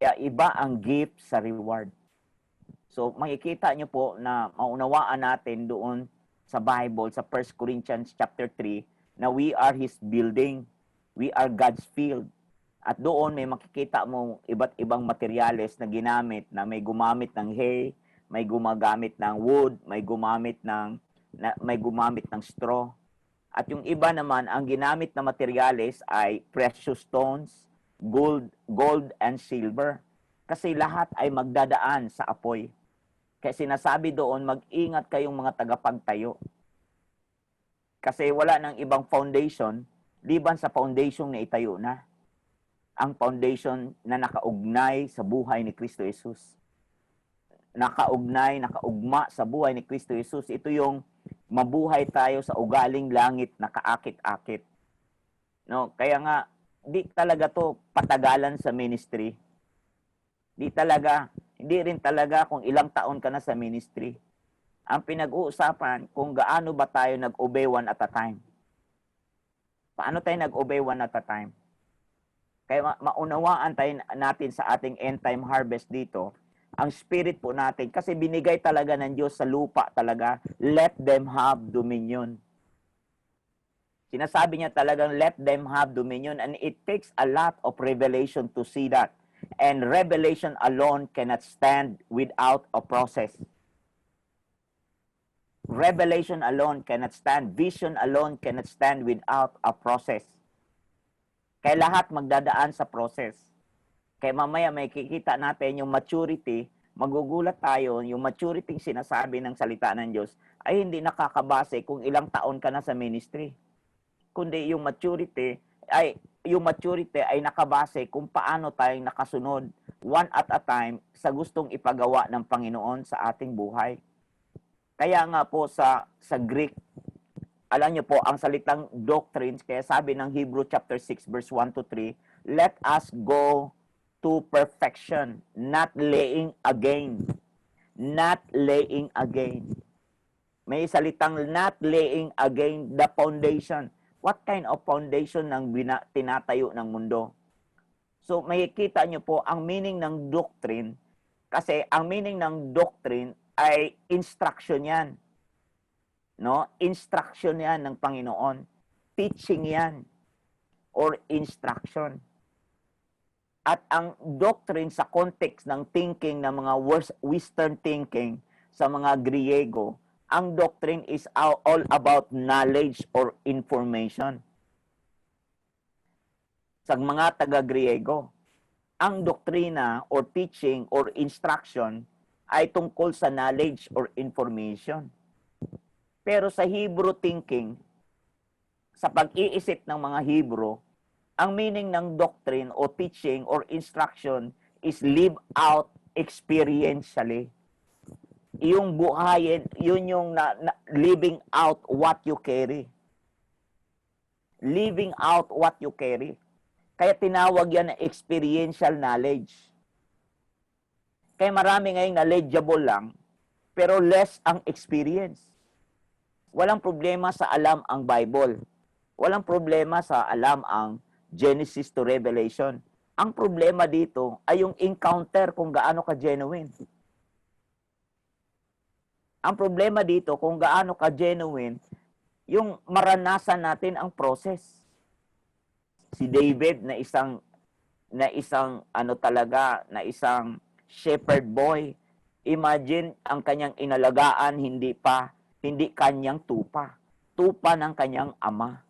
Kaya iba ang gift sa reward. So makikita nyo po na maunawaan natin doon sa Bible, sa 1 Corinthians chapter 3, na we are His building, we are God's field. At doon may makikita mo iba't ibang materyales na ginamit, na may gumamit ng hay, may gumagamit ng wood, may gumamit ng straw. At yung iba naman, ang ginamit na materyales ay precious stones, gold and silver. Kasi lahat ay magdadaan sa apoy. Kaya sinasabi doon, mag-ingat kayong mga tagapagtayo. Kasi wala nang ibang foundation, liban sa foundation na itayo na. Ang foundation na nakaugnay sa buhay ni Kristo Jesus. Nakaugma sa buhay ni Kristo Jesus. Ito yung mabuhay tayo sa ugaling langit na kaakit-akit. No, kaya nga di talaga to patagalan sa ministry. Hindi rin talaga kung ilang taon ka na sa ministry. Ang pinag-uusapan kung gaano ba tayo nag-obey one at a time. Paano tayo nag-obey one at a time? Kaya maunawaan tayo natin sa ating end time harvest dito, ang spirit po natin, kasi binigay talaga ng Diyos sa lupa talaga, let them have dominion. Sinasabi niya talagang let them have dominion, and it takes a lot of revelation to see that. And revelation alone cannot stand without a process. Revelation alone cannot stand. Vision alone cannot stand without a process. Kaya lahat magdadaan sa process. Kaya mamaya may kikita natin yung maturity, magugulat tayo, yung maturity sinasabi ng salita ng Diyos ay hindi nakakabase kung ilang taon ka na sa ministry. Kundi yung maturity ay nakabase kung paano tayong nakasunod one at a time sa gustong ipagawa ng Panginoon sa ating buhay. Kaya nga po sa Greek, alam niyo po, ang salitang doctrines, kaya sabi ng Hebrew chapter 6 verse 1 to 3, let us go to perfection, not laying again. Not laying again. May salitang not laying again the foundation. What kind of foundation ng tinatayo ng mundo? So, makikita nyo po ang meaning ng doctrine, kasi ang meaning ng doctrine ay instruction yan. No? Instruction yan ng Panginoon. Teaching yan. Or instruction. At ang doctrine sa context ng thinking ng mga Western thinking sa mga Griego, ang doctrine is all about knowledge or information. Sa mga taga-Griego, ang doktrina or teaching or instruction ay tungkol sa knowledge or information. Pero sa Hebrew thinking, sa pag-iisip ng mga Hebrew, ang meaning ng doctrine o teaching or instruction is live out experientially. Yung buhayin, yun yung living out what you carry. Living out what you carry. Kaya tinawag yan na experiential knowledge. Kaya marami ngayong knowledgeable lang, pero less ang experience. Walang problema sa alam ang Bible. Walang problema sa alam ang Genesis to Revelation. Ang problema dito ay yung encounter kung gaano ka genuine. Ang problema dito kung gaano ka genuine, yung maranasan natin ang process. Si David na isang shepherd boy. Imagine ang kanyang inalagaan hindi kanyang tupa. Tupa ng kanyang ama.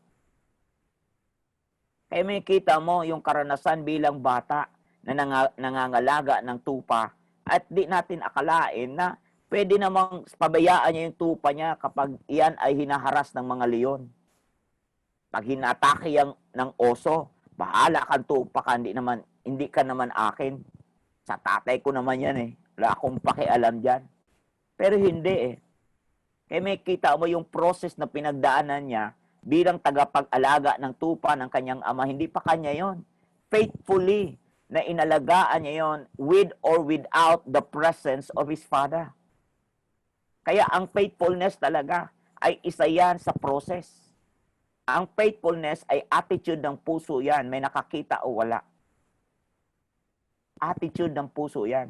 Kaya may kita mo yung karanasan bilang bata na nangangalaga ng tupa at di natin akalain na pwede namang pabayaan niya yung tupa niya kapag iyan ay hinaharas ng mga leon. Pag hinatake ng oso, Bahala kang tupa ka, hindi ka naman akin. Sa tatay ko naman yan eh. Wala akong pakialam dyan. Pero hindi eh. Kaya may kita mo yung process na pinagdaanan niya bilang tagapag-alaga ng tupa ng kanyang ama. Hindi pa kanya yon. Faithfully na inalagaan niya yon with or without the presence of his father. Kaya ang faithfulness talaga ay isa yan sa process. Ang faithfulness ay attitude ng puso yan. May nakakita o wala. Attitude ng puso yan.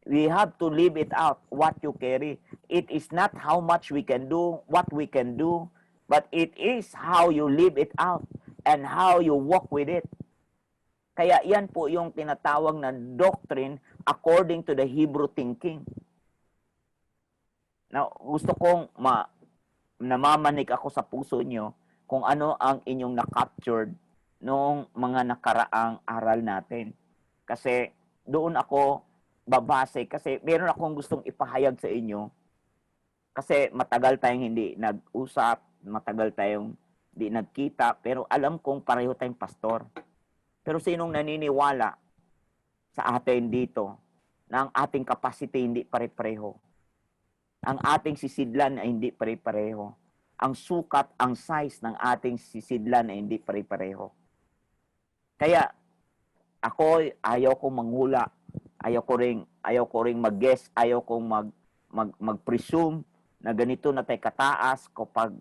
We have to live it out, what you carry. It is not how much we can do, what we can do, but it is how you live it out and how you walk with it. Kaya yan po yung tinatawag na doctrine according to the Hebrew thinking. Now, gusto kong namamanig ako sa puso nyo kung ano ang inyong na-captured noong mga nakaraang aral natin. Kasi doon ako babase kasi meron akong gustong ipahayag sa inyo kasi matagal tayong hindi nag-usap, matagal tayong hindi nagkita, pero alam kong pareho tayong pastor. Pero sinong naniniwala sa atin dito na ang ating capacity hindi pare-pareho? Ang ating sisidlan ay hindi pare-pareho. Ang sukat, ang size ng ating sisidlan ay hindi pare-pareho. Kaya ako ayaw kong manghula. Ayaw ko ring mag-guess, ayaw kong mag-presume na ganito na tayo kataas kapag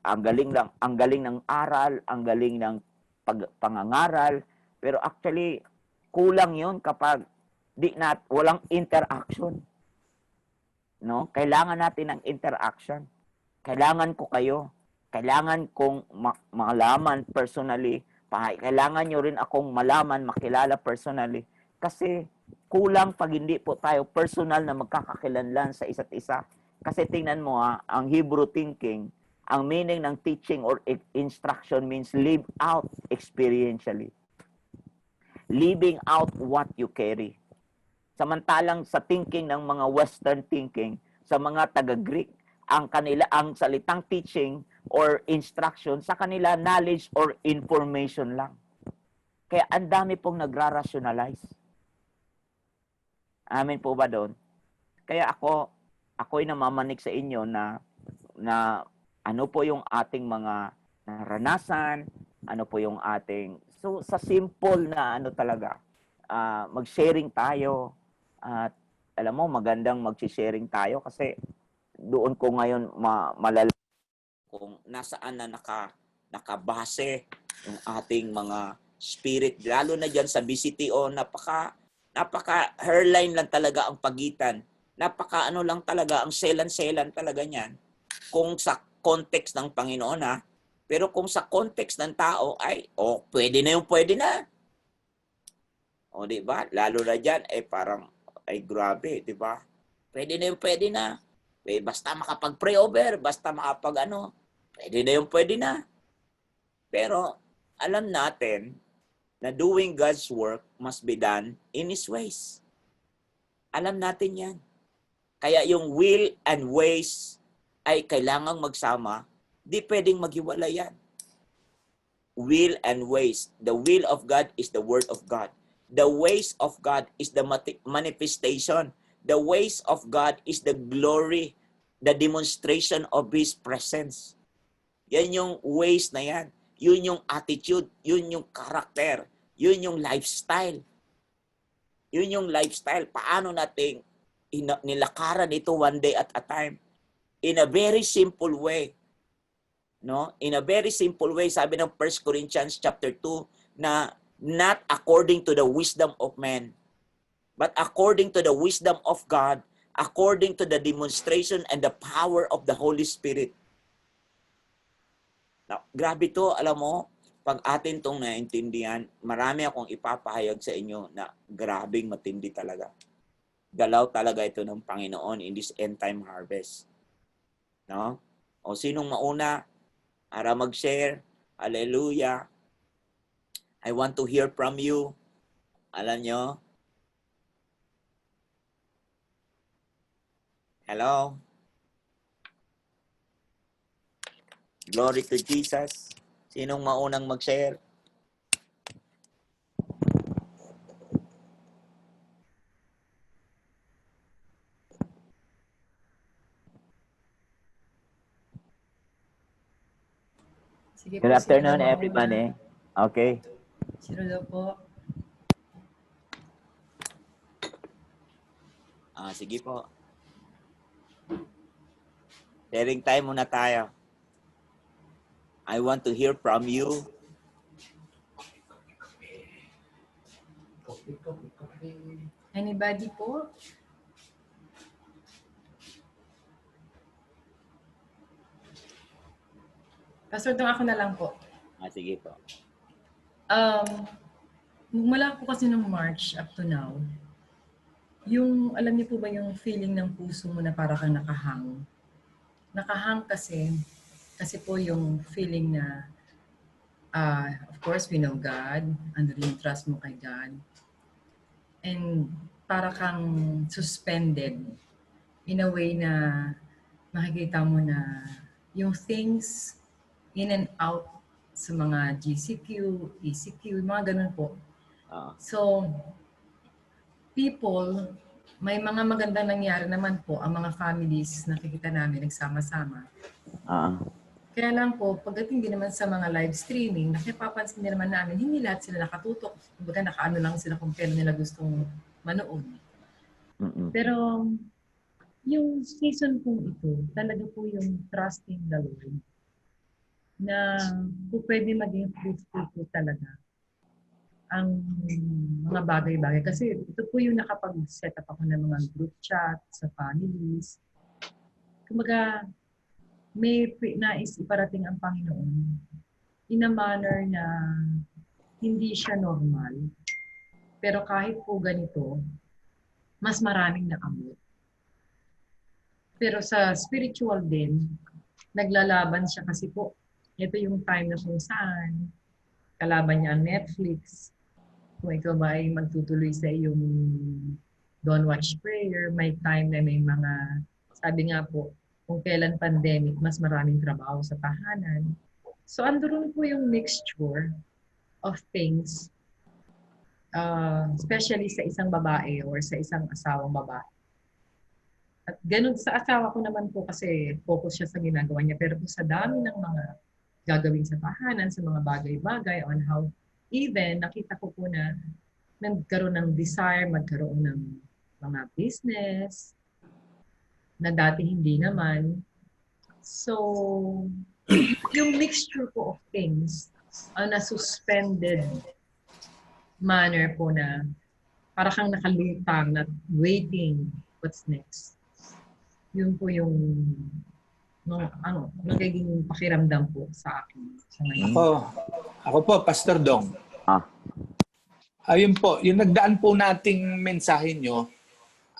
ang galing ng aral, ang galing ng pangangaral, pero actually kulang 'yon kapag walang interaction. No? Kailangan natin ng interaction. Kailangan ko kayo. Kailangan kong malaman personally. Kailangan nyo rin akong malaman, makilala personally. Kasi kulang pag hindi po tayo personal na magkakakilanlan sa isa't isa. Kasi tingnan mo ang Hebrew thinking, ang meaning ng teaching or instruction means live out experientially. Living out what you carry. Samantalang sa thinking ng mga Western thinking, sa mga taga-Greek, ang salitang teaching or instruction sa kanila knowledge or information lang. Kaya ang dami pong nagra-rationalize. Amin po ba doon? Kaya ako'y namamanig sa inyo na ano po yung ating mga naranasan, ano po yung ating, so sa simple na ano talaga, mag-sharing tayo, at alam mo, magandang mag-sharing tayo kasi doon ko ngayon malalaman kung nasaan na nakabase yung ating mga spirit, lalo na dyan sa BCTO, napaka hairline lang talaga ang pagitan. Napaka ano lang talaga, ang selan-selan talaga niyan. Kung sa context ng Panginoon pero kung sa context ng tao ay, pwede na yung pwede na. O di ba? Lalo na diyan parang ay grabe, di ba? Pwede na yung pwede na. Basta makapag-pray over, basta pwede na yung pwede na. Pero alam natin na doing God's work must be done in His ways. Alam natin yan. Kaya yung will and ways ay kailangang magsama, di pwedeng maghiwalay yan. Will and ways. The will of God is the word of God. The ways of God is the manifestation. The ways of God is the glory, the demonstration of His presence. Yan yung ways na yan. Yun yung attitude, yun yung character, yun yung lifestyle. Yun yung lifestyle. Paano natin nilakaran ito one day at a time? In a very simple way. No? In a very simple way, sabi ng 1 Corinthians chapter 2 na not according to the wisdom of man, but according to the wisdom of God, according to the demonstration and the power of the Holy Spirit. Now, grabe to, alam mo, pag atin itong naintindihan, marami akong ipapahayag sa inyo na grabing matindi talaga. Galaw talaga ito ng Panginoon in this end time harvest. No? O sinong mauna para mag-share? Hallelujah. I want to hear from you. Alam nyo? Hello? Glory to Jesus. Sinong maunang mag-share? Sige Good po, afternoon, Sino everybody. Okay. Sino daw po? Sige po. Sharing time muna tayo. I want to hear from you. Anybody po? Pastor, doon ako na lang po. Sige po. Mula po kasi nung March up to now, yung, alam niyo po ba yung feeling ng puso mo na para kang nakahang? Nakahang kasi po yung feeling na, of course, we know God, ano rin yung trust mo kay God. And para kang suspended in a way na makikita mo na yung things in and out sa mga GCQ, ECQ, mga ganun po. So, people, may mga magandang nangyari naman po ang mga families nakikita namin nagsama-sama. Kaya lang po, pagdating din naman sa mga live streaming, nakipapansin din naman namin, hindi lahat sila nakatutok. Kumbaga nakaano lang sila kung kailan nila gustong manood. Pero yung season po ito, talaga po yung trusting the Lord na po pwede maging fruitful po talaga ang mga bagay-bagay. Kasi ito po yung nakapag-set up ako ng mga group chat sa families. Kumbaga, may nais iparating ang Panginoon in a manner na hindi siya normal. Pero kahit po ganito, mas maraming naabot. Pero sa spiritual din, naglalaban siya kasi po, ito yung time na kung saan kalaban niya ang Netflix. Kung ikaw ba ay magtutuloy sa iyong Don't Watch Prayer, may time na may mga, sabi nga po, kung kailan pandemic, mas maraming trabaho sa tahanan. So, andun po yung mixture of things, especially sa isang babae or sa isang asawang babae. At ganun sa asawa ko naman po kasi focus siya sa ginagawa niya. Pero sa dami ng mga gagawin sa tahanan, sa mga bagay-bagay on how even nakita ko po na nagkaroon ng desire, magkaroon ng mga business na dati hindi naman. So, yung mixture po of things na suspended manner po na para kang nakalutang na waiting what's next. Yun po yung nagiging pakiramdam po sa akin. Ako po, Pastor Dong. Ayun po, yung nagdaan po nating mensahe nyo,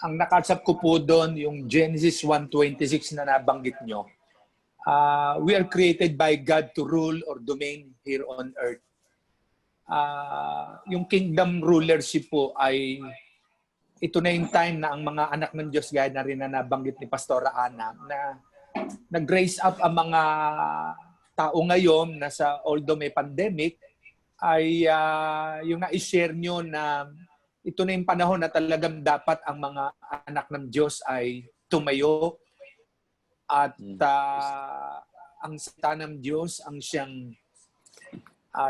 ang nakasap ko po doon, yung Genesis 1:26 na nabanggit nyo. We are created by God to rule or domain here on earth. Yung kingdom rulership po ay ito na yung time na ang mga anak ng Diyos, gaya na rin na nabanggit ni Pastora Ana, na nag-raise up ang mga tao ngayon na although may pandemic, ay yung na-share nyo na ito na yung panahon na talagang dapat ang mga anak ng Diyos ay tumayo at ang salita ng Diyos ang siyang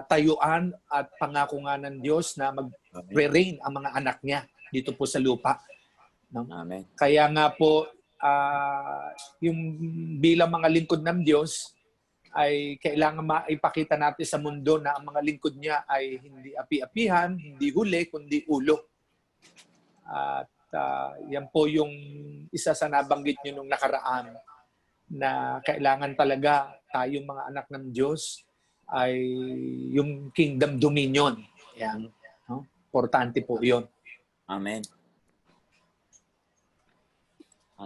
tayuan at pangako nga ng Diyos na mag-reign ang mga anak niya dito po sa lupa. No? Amen. Kaya nga po, yung bilang mga lingkod ng Diyos, ay kailangan maipakita natin sa mundo na ang mga lingkod niya ay hindi api-apihan, hindi huli, kundi ulo. At yan po yung isa sa nabanggit nyo nung nakaraan na kailangan talaga tayong mga anak ng Diyos ay yung kingdom dominion. Yan. No? Importante po yun. Amen.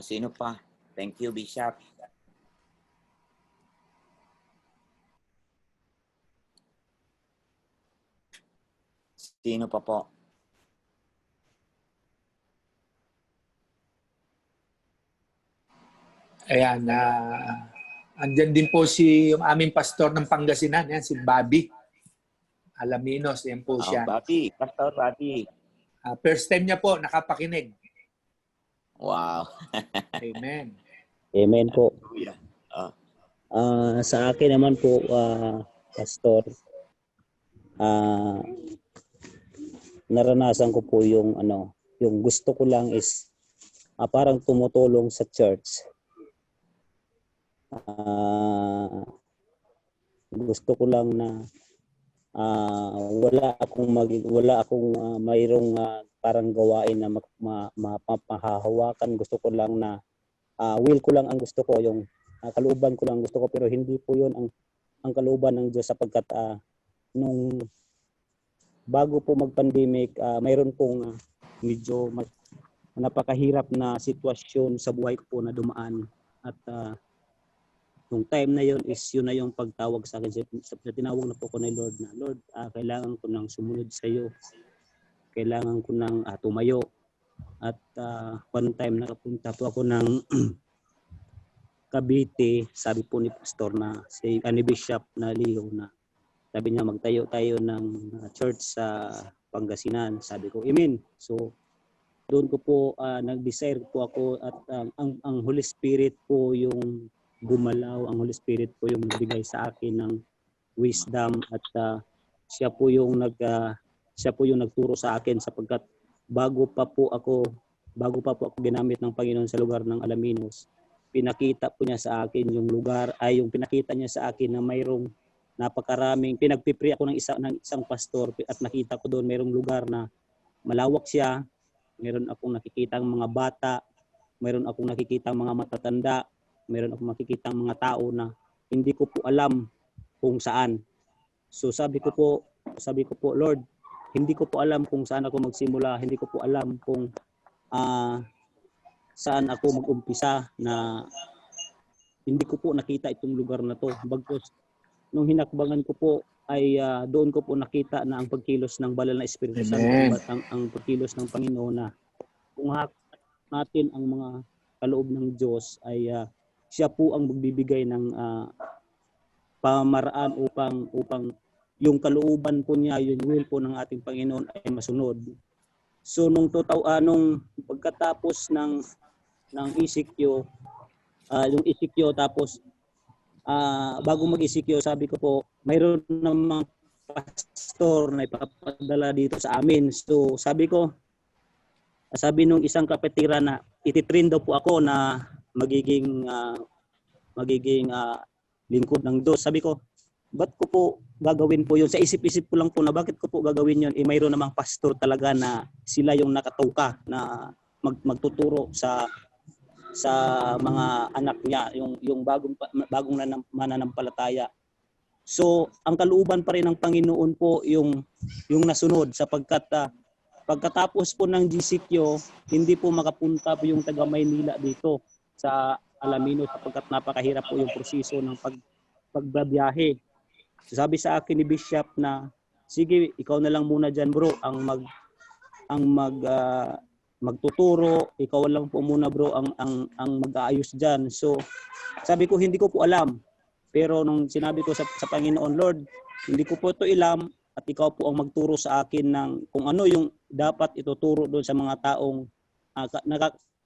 Sino pa? Thank you, Bishop. Sino pa po? Ayan, andyan din po yung aming pastor ng Pangasinan, yan, si Bobby Alaminos, yan po siya. Bobby, Pastor Bobby. First time niya po nakapakinig. Wow. Amen. Amen po. Sa akin naman po, pastor, naranasan ko po yung yung gusto ko lang is parang tumutulong sa church. Gusto ko lang na wala akong mayroong parang gawain na mapahahawakan. Gusto ko lang na will ko lang ang gusto ko, yung kalooban ko lang gusto ko, pero hindi po yun ang kalooban ng Diyos, sapagkat nung bago po mag-pandemic, mayroon pong medyo napakahirap na sitwasyon sa buhay ko po na dumaan, at nung time na yun is yun na yung pagtawag sa akin. Tinawag na po ko ni Lord na, Lord, kailangan ko nang sumunod sa iyo. Kailangan ko nang tumayo. At one time nakapunta po ako ng Cavite, sabi po ni Pastor na si Bishop na Leo, na sabi niya magtayo tayo ng church sa Pangasinan. Sabi ko, amen. So doon ko po nag-desire po ako, at ang Holy Spirit po yung gumalaw. Ang Holy Spirit po yung nagbigay sa akin ng wisdom, at siya po yung nagturo sa akin, sapagkat bago pa po ako ginamit ng Panginoon sa lugar ng Alaminos, pinakita po niya sa akin yung lugar, yung pinakita niya sa akin na mayroong napakaraming, pinagpipre ako ng isang pastor, at nakita ko doon mayroong lugar na malawak siya. Mayroon akong nakikitang mga bata, mayroon akong nakikitang mga matatanda, mayroon akong makikitang mga tao na hindi ko po alam kung saan. So sabi ko po, Lord, hindi ko po alam kung saan ako magsimula, hindi ko po alam kung saan ako mag-umpisa, na hindi ko po nakita itong lugar na to. Bagkus nung hinakbangan ko po ay doon ko po nakita na ang pagkilos ng Banal na Espiritu Santo, ang pagkilos ng Panginoon, na kung natin ang mga kaloob ng Diyos ay siya po ang magbibigay ng pamaraan upang yung kalooban po niya, yung will po ng ating Panginoon ay masunod. So nung pagkatapos ng ECQ, yung ECQ, tapos bago mag-ECQ, sabi ko po, mayroon namang pastor na ipapadala dito sa amin. So sabi nung isang kapitira na ititrain daw po ako na magiging lingkod ng Diyos. Sabi ko, ba't ko po gagawin po yun? Sa isip-isip ko lang po na bakit ko po gagawin yun? Mayroon namang pastor talaga na sila yung nakatuka na magtuturo sa mga anak niya, yung bagong mananampalataya. So ang kalooban pa rin ng Panginoon po yung nasunod, sapagkat pagkatapos po ng GCQ, hindi po makapunta po yung taga Maynila dito sa Alaminos, sapagkat napakahirap po yung proseso ng pagbabiyahe. So sabi sa akin ni Bishop na, sige, ikaw na lang muna dyan bro, magtuturo, ikaw lang po muna bro ang mag-aayos dyan. So sabi ko, hindi ko po alam. Pero nung sinabi ko sa Panginoon, Lord, hindi ko po ito ilam, at ikaw po ang magturo sa akin ng kung ano yung dapat ituturo doon sa mga taong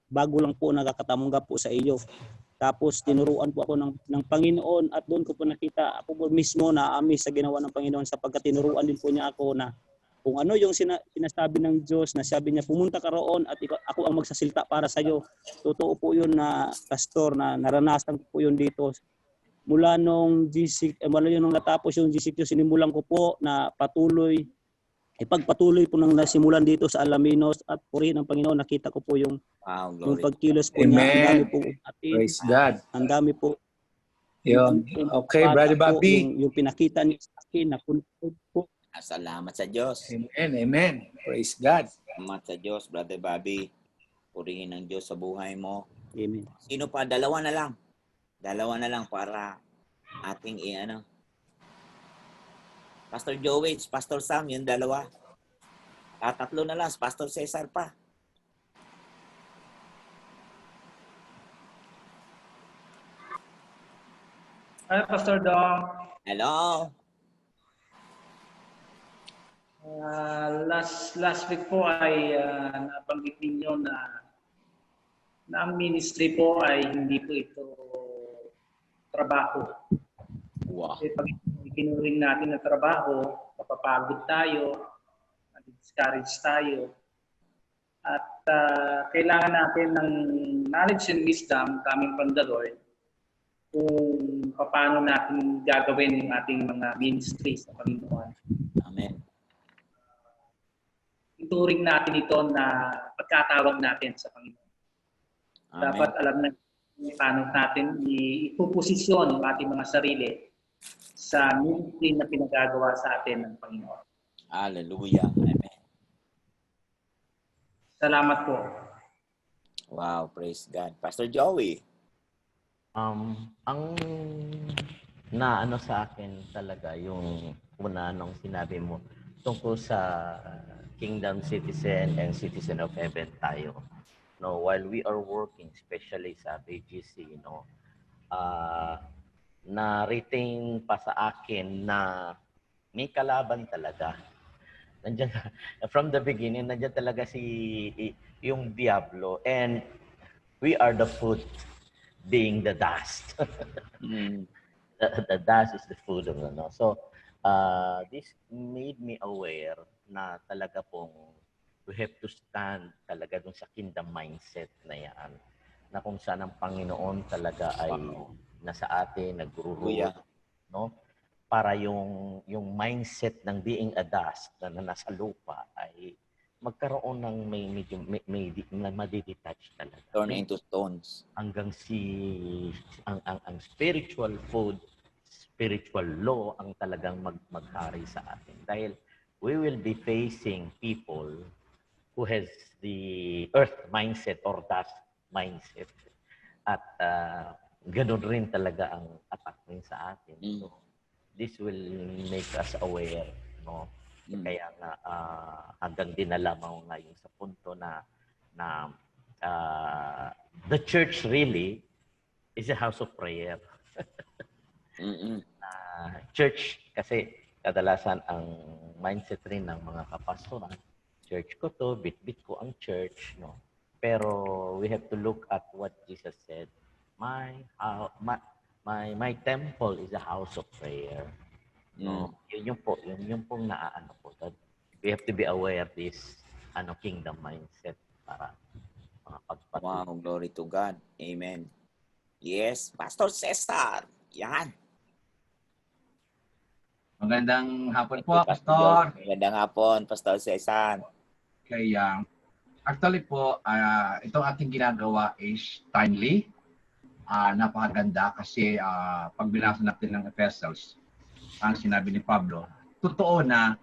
bago lang po nakakatanggap po sa iyo. Tapos tinuruan po ako ng Panginoon, at doon ko po nakita, ako po mismo na-amaze sa ginawa ng Panginoon, sapagkat tinuruan din po niya ako na kung ano yung sinasabi ng Diyos, na sabi niya, pumunta ka roon at ako ang magsasilta para sa iyo. Totoo po yun na pastor, na naranasan ko po yun dito. Mula nung natapos yung GCQ, sinimulan ko po na ipagpatuloy po nang nasimulan dito sa Alaminos, at purihin ng Panginoon, nakita ko po yung pagkilos po niya. Ang dami po atin. Praise God. Ang dami po. Yun. Okay, Brother Bobby. Yung pinakita niya sa akin, na po. Salamat sa Diyos. Amen, amen. Praise God. Salamat sa Diyos, Brother Bobby. Purihin ng Diyos sa buhay mo. Amen. Sino pa? Dalawa na lang para ating Pastor Joey, Pastor Sam, yung dalawa. Tatlo na lang, Pastor Cesar pa. Hi, Pastor Dong. Hello. Last week po ay nabanggit ninyo na ang ministry po ay hindi po ito trabaho. Wow. Pag tinuring natin na trabaho, mapapagod tayo, discourage tayo. At kailangan natin ng knowledge and wisdom coming from the Lord kung paano natin gagawin yung ating mga ministries sa Panginoon. Amen. Ituring natin ito na pagkatawag natin sa Panginoon. Amen. Dapat alam na paano natin ipuposisyon ang ating mga sarili sa ministry na pinagagawa sa atin ng Panginoon. Hallelujah. Amen. Salamat po. Wow, praise God. Pastor Joey. Ang naano sa akin talaga yung una nung sinabi mo tungkol sa kingdom citizen and citizen of heaven tayo. No, while we are working, especially sa BGC, na-retain pa sa akin na may kalaban talaga. Nandiyan, from the beginning, nandiyan talaga yung Diablo, and we are the food being the dust. The dust is the food of So, this made me aware na talaga pong we have to stand talaga dun sa kingdom mindset na yan. Na kung saan ang Panginoon talaga ay nasa atin, nagruruya, no? Para yung mindset ng being a dust na nasa lupa ay magkaroon ng may madidetach talaga. Turn into stones. Hanggang ang spiritual food, spiritual law ang talagang maghari sa atin. Dahil we will be facing people who has the earth mindset or dust mindset. At ganun rin talaga ang attack rin sa atin. So, this will make us aware, no? Kaya nga hanggang dinala mo ngayon sa punto na the church really is a house of prayer. Church kasi kadalasan ang mindset rin ng mga kapastoran, church ko to, bit-bit ko ang church, no? Pero we have to look at what Jesus said. My temple is a house of prayer. No, yun pong naaano po. That we have to be aware of this kingdom mindset para mga pagpatuloy. Wow, glory to God. Amen. Yes, Pastor Cesar. Yan. Magandang hapon po, Pastor. Magandang hapon, Pastor Cesar. Kaya, actually po, itong ating ginagawa is timely. Napakaganda kasi pag binasa natin ng epistles, ang sinabi ni Pablo, totoo na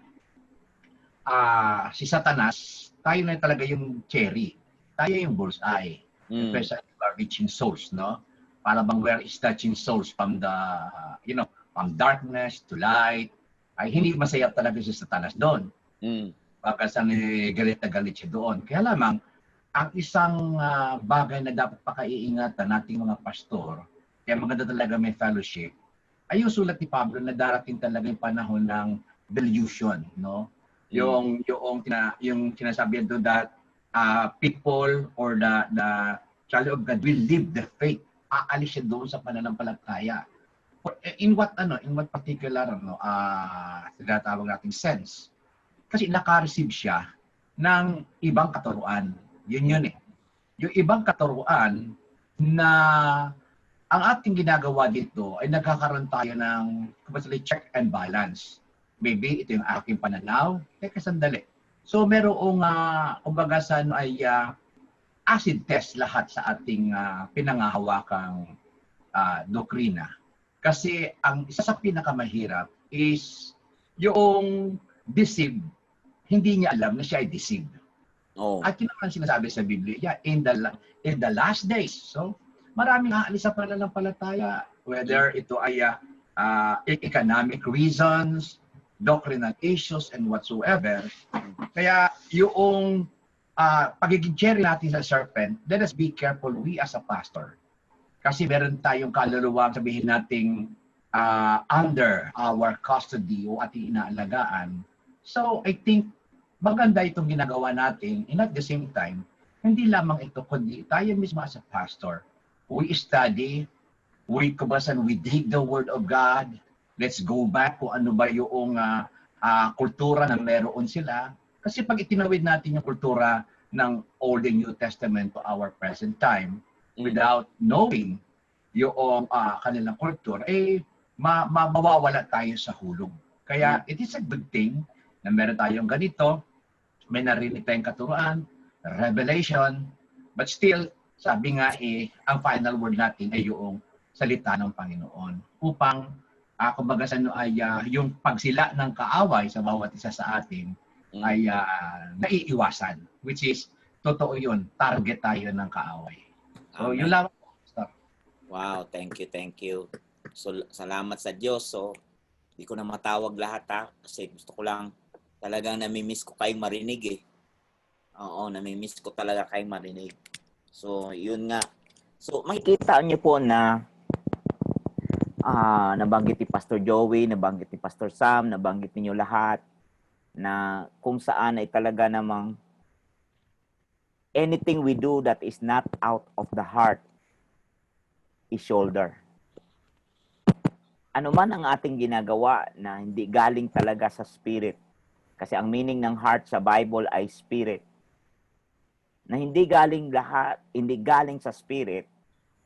si Satanas, tayo na talaga yung cherry. Tayo yung bullseye. Especially reaching souls, no? Para bang where is touching souls from the, from darkness to light. Ay hindi masaya talaga si Satanas doon. Baka sa galit na galit siya doon. Kaya lamang, ang isang bagay na dapat pakaiingatan nating mga pastor, kaya maganda talaga may fellowship, ay yung sulat ni Pablo na darating talaga yung panahon ng delusion, no? Yung sinasabi doon that people or the child of God will live the faith. Aalis siya doon sa pananampalataya. In what particular tinatawag nating sense? Kasi naka-receive siya ng ibang katuruan. Yun eh. Yung ibang katuruan na ang ating ginagawa dito ay nagkakaroon tayo ng check and balance. Maybe ito yung aking pananaw. Teka sandali. So merong kumbaga ay acid test lahat sa ating pinangahawakang doktrina. Kasi ang isa sa pinakamahirap is yung deceived, hindi niya alam na siya ay deceived. At yun naman sinasabi sa Biblia, in the last days. So, maraming aalis sa pananampalataya, whether ito ay economic reasons, doctrinal issues, and whatsoever. Kaya yung pagiging cherry natin sa serpent, let us be careful, we as a pastor. Kasi meron tayong kaluluwa, sabihin nating under our custody o ating inaalagaan. So, I think, maganda itong ginagawa natin, and at the same time, hindi lamang ito, kundi tayo mismo as a pastor. We study, we dig the Word of God, Let's go back kung ano ba yung kultura na meron sila. Kasi pag itinawid natin yung kultura ng Old and New Testament to our present time, without knowing yung kanilang culture, mawawala tayo sa hulog. Kaya it is a good thing na meron tayong ganito, may narinig tayong katuruan, revelation, but still, sabi nga ang final word natin ay yung salita ng Panginoon. Upang, kumbaga sa yung pagsila ng kaaway sa bawat isa sa atin ay naiiwasan. Which is, totoo yun, target tayo ng kaaway. So, yun lang. Wow, thank you. So, salamat sa Diyos. So, hindi ko na matawag lahat kasi gusto ko lang talagang namimiss ko kayong marinig eh. Oo, namimiss ko talaga kayong marinig. So, yun nga. So, Makikita niyo po na nabanggit ni Pastor Joey, nabanggit ni Pastor Sam, nabanggit niyo lahat na kung saan ay talaga namang anything we do that is not out of the heart is shoulder. Ano man ang ating ginagawa na hindi galing talaga sa spirit. Kasi ang meaning ng heart sa Bible ay spirit. Na hindi galing lahat, hindi galing sa spirit,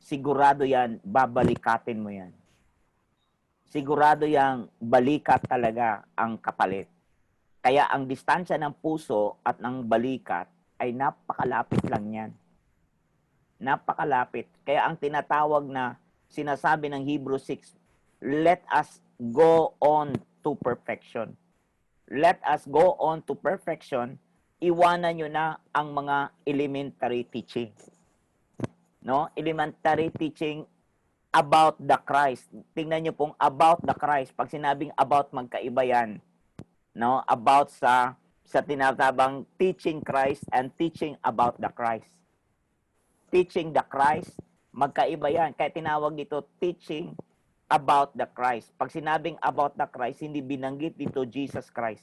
sigurado yan, babalikatin mo yan. Sigurado yang balikat talaga ang kapalit. Kaya ang distansya ng puso at ng balikat ay napakalapit lang yan. Napakalapit. Kaya ang tinatawag na sinasabi ng Hebrews 6, let us go on to perfection. Let us go on to perfection. Iwanan nyo na ang mga elementary teaching. No? Elementary teaching about the Christ. Tingnan nyo pong about the Christ. Pag sinabing about, magkaiba yan. No? About sa tinatabang teaching Christ and teaching about the Christ. Teaching the Christ, magkaiba yan. Kaya tinawag dito teaching about the Christ. Pag sinabing about the Christ, hindi binanggit dito Jesus Christ.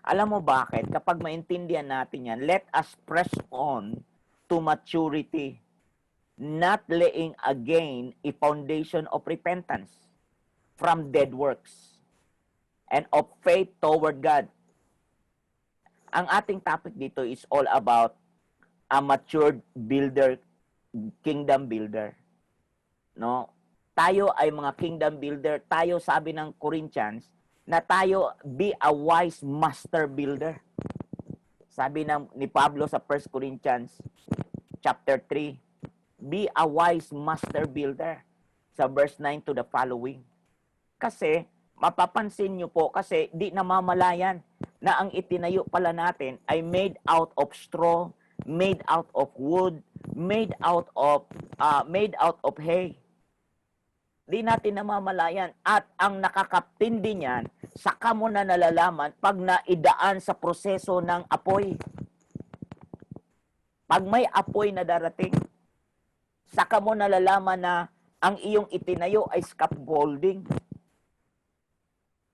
Alam mo bakit? Kapag maintindihan natin yan, let us press on to maturity, not laying again a foundation of repentance from dead works and of faith toward God. Ang ating topic dito is all about a matured builder, kingdom builder. No? Tayo ay mga kingdom builder. Tayo, sabi ng Corinthians, na tayo be a wise master builder. Sabi ni Pablo sa 1 Corinthians chapter 3, be a wise master builder sa verse 9 to the following. Kasi, mapapansin nyo po, kasi di namamalayan na ang itinayo pala natin ay made out of straw, made out of wood, made out of hay. Di natin namamalayan. At ang nakakaptindi niyan, saka mo na nalalaman pag naidaan sa proseso ng apoy. Pag may apoy na darating, saka mo nalalaman na ang iyong itinayo ay scaffolding.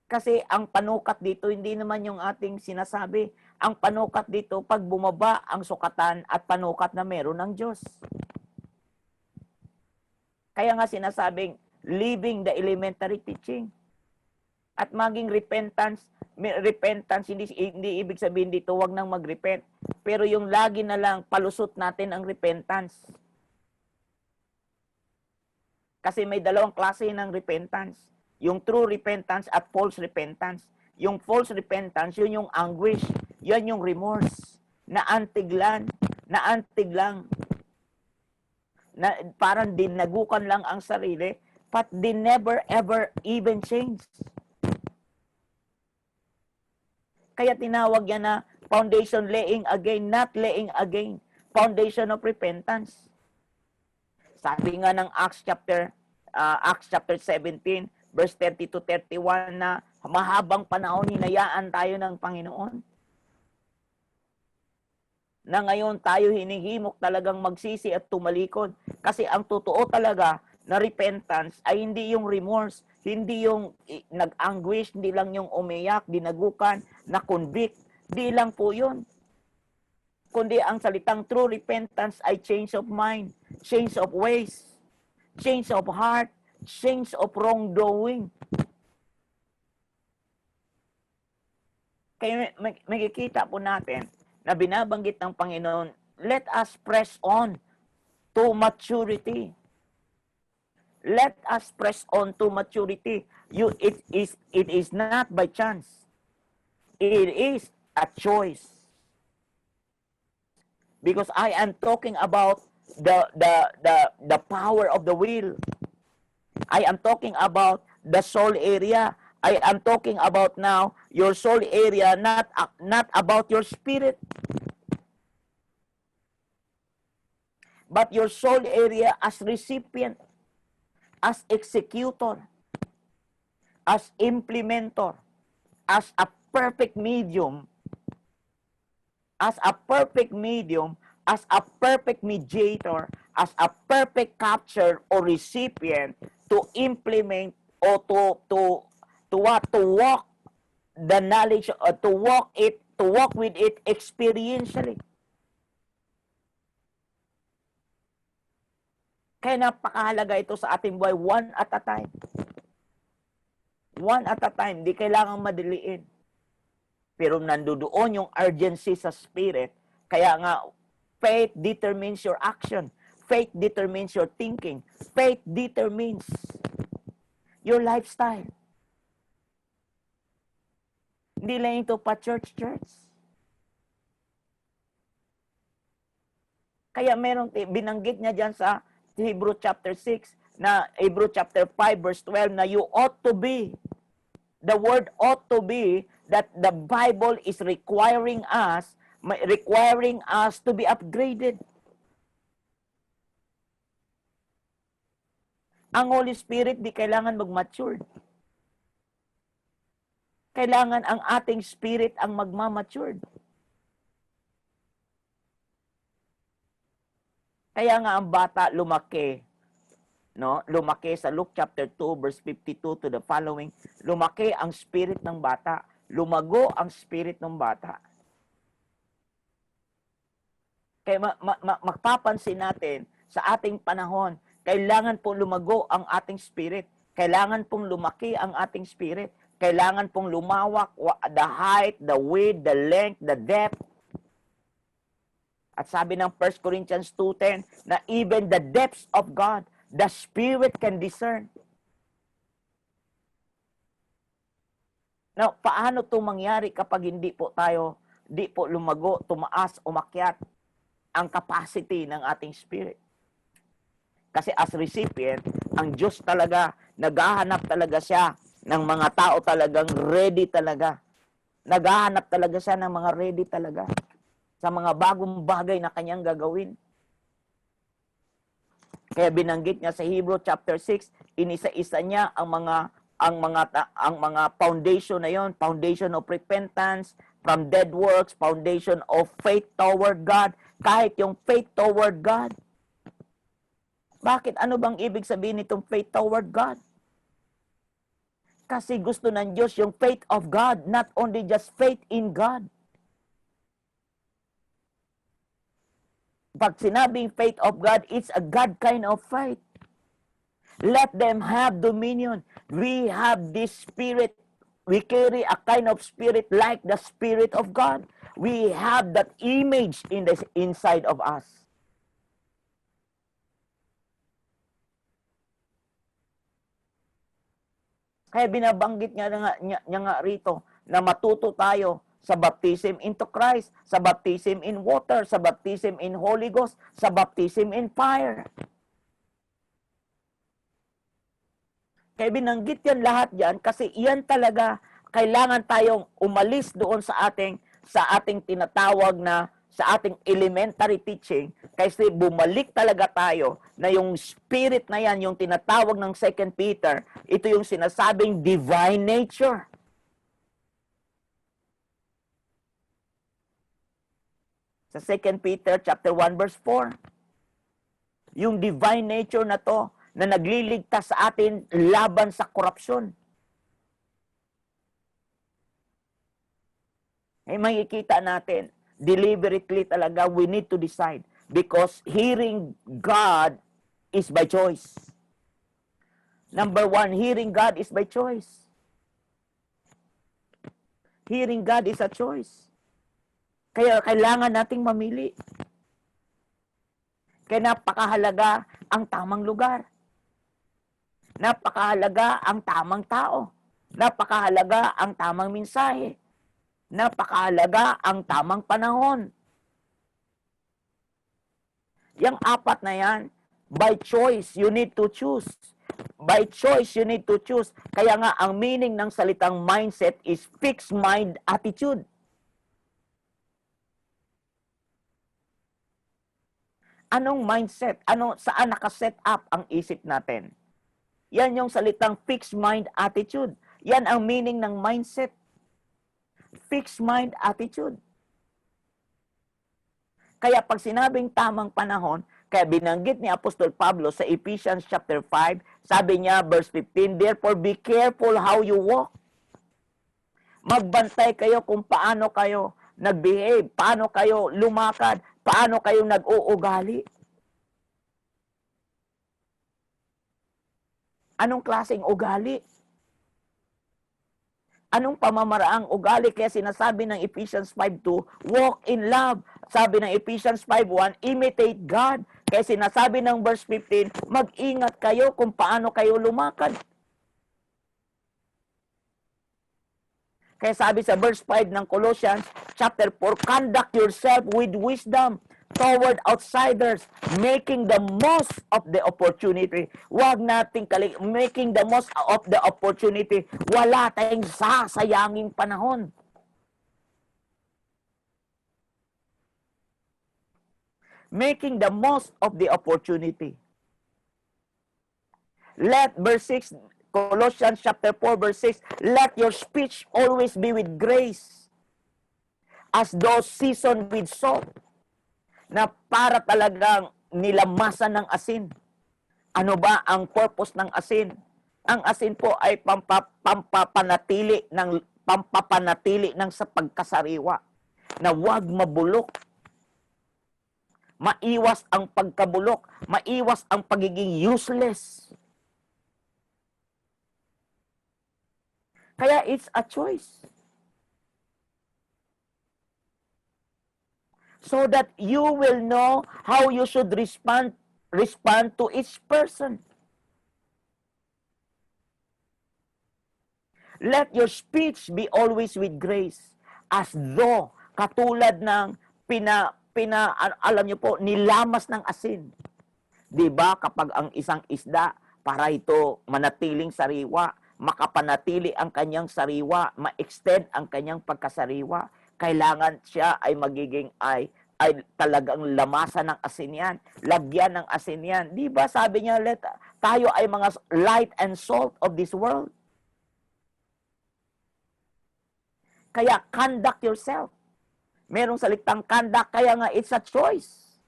Kasi ang panukat dito, hindi naman yung ating sinasabi. Ang panukat dito, pag bumaba ang sukatan at panukat na meron ng Diyos. Kaya nga sinasabing, living the elementary teaching. At maging repentance, hindi ibig sabihin dito, wag nang mag-repent. Pero yung lagi na lang, palusot natin ang repentance. Kasi may dalawang klase ng repentance. Yung true repentance at false repentance. Yung false repentance, yun yung anguish. Yan yung remorse. Naantig lang. Na parang dinagukan lang ang sarili, but they never ever even change. Kaya tinawag yan na foundation laying again, not laying again. Foundation of repentance. Sabi nga ng Acts chapter 17, verse 30 to 31 na mahabang panahon hinayaan tayo ng Panginoon. Na ngayon tayo hinihimok talagang magsisi at tumalikod. Kasi ang totoo talaga na repentance ay hindi yung remorse, hindi yung nag-anguish, hindi lang yung umiyak, dinagukan, na-convict. Di lang po yun. Kundi ang salitang true repentance ay change of mind, change of ways, change of heart, Chains of wrongdoing. Kaya makikita po natin na binabanggit ng Panginoon, let us press on to maturity. Let us press on to maturity. It is not by chance. It is a choice. Because I am talking about the power of the will. I am talking about the soul area. I am talking about now your soul area, not about your spirit. But your soul area as recipient, as executor, as implementer, as a perfect medium, as a perfect mediator, as a perfect capture or recipient to implement or to walk the knowledge, or to walk with it experientially. Kaya napakahalaga ito sa ating buhay, one at a time. One at a time, di kailangang madiliin. Pero nandoon yung urgency sa spirit. Kaya nga, faith determines your action. Faith determines your thinking. Faith determines your lifestyle. Hindi lang ito pa church. Kaya meron binanggit niya dyan sa Hebrew chapter 6, na Hebrew chapter 5 verse 12, na you ought to be. The word ought to be that the Bible is requiring us to be upgraded. Ang Holy Spirit di kailangan mag-mature. Kailangan ang ating spirit ang magmamatured. Kaya nga ang bata lumaki, no? Lumaki sa Luke chapter 2 verse 52 to the following. Lumaki ang spirit ng bata, lumago ang spirit ng bata. Kaya magpapansin natin sa ating panahon, kailangan pong lumago ang ating spirit. Kailangan pong lumaki ang ating spirit. Kailangan pong lumawak, the height, the width, the length, the depth. At sabi ng 1 Corinthians 2:10 na even the depths of God, the Spirit can discern. Now, paano ito mangyari kapag hindi po lumago, tumaas, umakyat ang capacity ng ating spirit? Kasi as recipient, ang Diyos talaga, naghahanap talaga siya ng mga tao talagang ready talaga. Naghahanap talaga siya ng mga ready talaga sa mga bagong bagay na kanyang gagawin. Kaya binanggit niya sa Hebrew chapter 6, inisa-isa niya ang mga foundation na yon, foundation of repentance from dead works, foundation of faith toward God, kahit yung faith toward God. Bakit? Ano bang ibig sabihin nitong faith toward God? Kasi gusto ng Diyos yung faith of God, not only just faith in God. Pag sinabing faith of God, it's a God kind of faith. Let them have dominion. We have this spirit. We carry a kind of spirit like the Spirit of God. We have that image in the inside of us. Kaya binabanggit niya nga rito na matuto tayo sa baptism into Christ, sa baptism in water, sa baptism in Holy Ghost, sa baptism in fire. Kaya binanggit yan lahat yan kasi iyan talaga kailangan tayong umalis doon sa ating tinatawag na sa ating elementary teaching kasi bumalik talaga tayo na yung spirit na yan, yung tinatawag ng 2 Peter, ito yung sinasabing divine nature. Sa 2 Peter chapter 1 verse 4. Yung divine nature na to na nagliligtas sa atin laban sa korupsyon. Makikita natin, deliberately talaga, we need to decide because hearing God is by choice. Number one, hearing God is by choice. Hearing God is a choice. Kaya kailangan nating mamili. Kaya napakahalaga ang tamang lugar. Napakahalaga ang tamang tao. Napakahalaga ang tamang mensahe. Napakahalaga ang tamang panahon. Yang apat na yan, by choice, you need to choose. By choice, you need to choose. Kaya nga, ang meaning ng salitang mindset is fixed mind attitude. Anong mindset? Saan nakaset up ang isip natin? Yan yung salitang fixed mind attitude. Yan ang meaning ng mindset. Fixed mind attitude. Kaya pag sinabing tamang panahon, kaya binanggit ni Apostol Pablo sa Ephesians chapter 5, sabi niya, verse 15, therefore be careful how you walk. Magbantay kayo kung paano kayo nag-behave, paano kayo lumakad, paano kayo nag-uugali. Anong klaseng ugali? Anong pamamaraang ugali? Kaya sinasabi ng Ephesians 5:2, walk in love. Sabi ng Ephesians 5:1, imitate God. Kaya sinasabi ng verse 15, mag-ingat kayo kung paano kayo lumakad. Kaya sabi sa verse 5 ng Colossians chapter 4, conduct yourself with wisdom toward outsiders, making the most of the opportunity. Huwag nating making the most of the opportunity. Wala tayong sasayanging panahon. Making the most of the opportunity. Let, verse 6, Colossians chapter 4, verse 6, let your speech always be with grace, as though seasoned with salt, na para talagang nilamasan ng asin. Ano ba ang purpose ng asin? Ang asin po ay pampapanatili ng sa pagkasariwa, na huwag mabulok. Maiwas ang pagkabulok, maiwas ang pagiging useless. Kaya it's a choice. So that you will know how you should respond to each person. Let your speech be always with grace, as though katulad ng alam niyo po, nilamas ng asin. 'Di ba kapag ang isang isda para ito manatiling sariwa, makapanatili ang kanyang sariwa, ma-extend ang kanyang pagkasariwa, kailangan siya ay magiging ay talagang lamasan ng asin yan, lagyan ng asin yan. Di ba sabi niya, tayo ay mga light and salt of this world. Kaya conduct yourself. Merong salitang conduct, kaya nga it's a choice.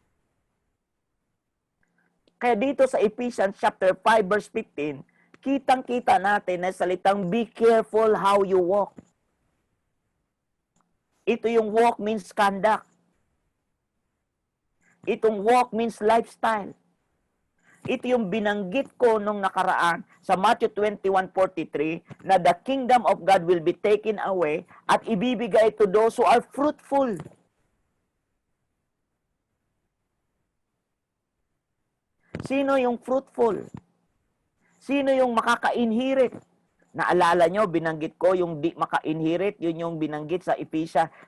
Kaya dito sa Ephesians chapter 5 verse 15, kitang-kita natin na salitang be careful how you walk. Ito yung walk means conduct. Itong walk means lifestyle. Ito yung binanggit ko nung nakaraan sa Matthew 21:43 na the kingdom of God will be taken away at ibibigay to those who are fruitful. Sino yung fruitful? Sino yung makaka-inherit? Naalala nyo, binanggit ko yung di maka-inherit, yun yung binanggit sa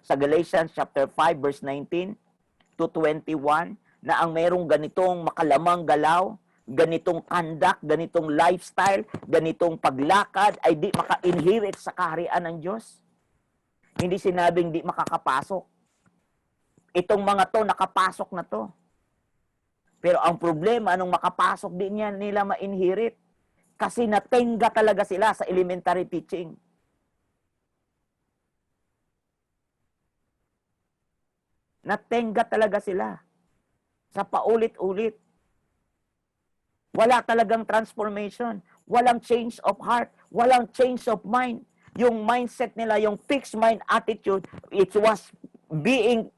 sa Galatians chapter 5 verse 19 to 21, na ang merong ganitong makalamang galaw, ganitong conduct, ganitong lifestyle, ganitong paglakad, ay di maka-inherit sa kaharian ng Diyos. Hindi sinabing di makakapasok. Itong mga to, nakapasok na to. Pero ang problema, nung makapasok din yan, nila ma-inherit. Kasi natenga talaga sila sa elementary teaching. Natenga talaga sila sa paulit-ulit. Wala talagang transformation. Walang change of heart. Walang change of mind. Yung mindset nila, yung fixed mind attitude, it was being